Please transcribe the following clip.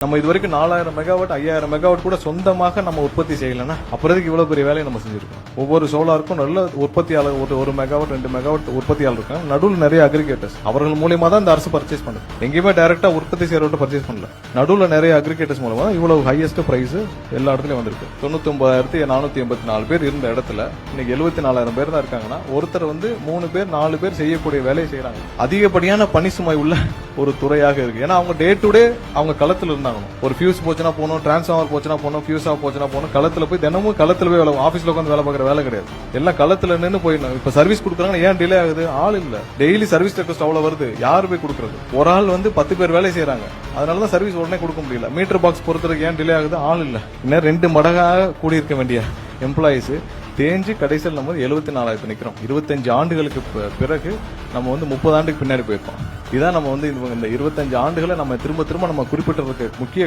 நம்ம இது வரைக்கும் 4000 மெகாவாட் 5000 மெகாவாட் கூட சொந்தமாக நம்ம உற்பத்தி செய்யலன்னா அப்புறம் இவ்வளவு பெரிய வேலையை நம்ம செஞ்சிருக்கோம். ஒவ்வொரு சோலாருக்கும் நல்ல உற்பத்தியாளர் ஒரு மெகாவாட் 2 மெகாவாட் உற்பத்தியாளர் இருக்காங்க. நடுவில் நிறைய அக்ரிகேட்டர்ஸ், அவர்கள் மூலியமா தான் இந்த அரசு பர்ச்சேஸ் பண்ணுது. எங்கேயுமே டைரக்டா உற்பத்தி செய்யறவங்க பர்ச்சேஸ் பண்ணல. நடுவில் நிறைய அக்ரிகேட்டர்ஸ் மூலமா இவ்வளவு ஹையஸ்ட் பிரைஸ் எல்லா இடத்துலயும் வந்திருக்கு. 99,484 பேர் இருந்த இடத்துல இன்னைக்கு 74,000 பேர் தான் இருக்காங்கன்னா ஒருத்தர் 3 பேர் 4 பேர் செய்யக்கூடிய வேலையை செய்யறாங்க. அதிகப்படியான பணி சுமை உள்ள ஒரு துறையாக இருக்கு. ஏன்னா அவங்க டே டு டே அவங்க களத்துல இருந்தாங்க. ஒரு ஃபியூஸ் போச்சுனா போகணும், டிரான்ஸ்ஃபார்மர் போச்சுனா போகணும், ஃபியூஸ் ஆஃப் போச்சுனா போகணும், களத்துல போய் தினமும் களத்துல போய் ஆபீஸ்ல உட்காந்து வேலை பார்க்குற வேலை கிடையாது. எல்லாம் களத்துல நின்று போயிடணும். இப்ப சர்வீஸ் கொடுக்குறாங்க, ஏன் டிலே ஆகுது? ஆள் இல்ல. டெய்லி சர்வீஸ் ரெக்வஸ்ட் அவ்வளவு வருது, யாரு போய் கொடுக்கறது? ஒரு ஆள் 10 பேர் வேலை செய்யறாங்க, அதனாலதான் சர்வீஸ் உடனே கொடுக்க முடியல. மீட்டர் பாக்ஸ் பொறுத்தவரைக்கும் ஏன் டிலே ஆகுது? ஆள் இல்ல. இன்னும் 2 மடங்காக கூடியிருக்க வேண்டிய எம்ப்ளாயிஸ் தேஞ்சு கடைசியில் நம்ம 74,000 நிக்கிறோம். 25 ஆண்டுகளுக்கு பிறகு நம்ம 30 ஆண்டுக்கு பின்னாடி போயிருக்கோம். இதான் நம்ம இந்த 25 ஆண்டுகளை நம்ம திரும்ப நம்ம குறிப்பிட்டிருக்க முக்கிய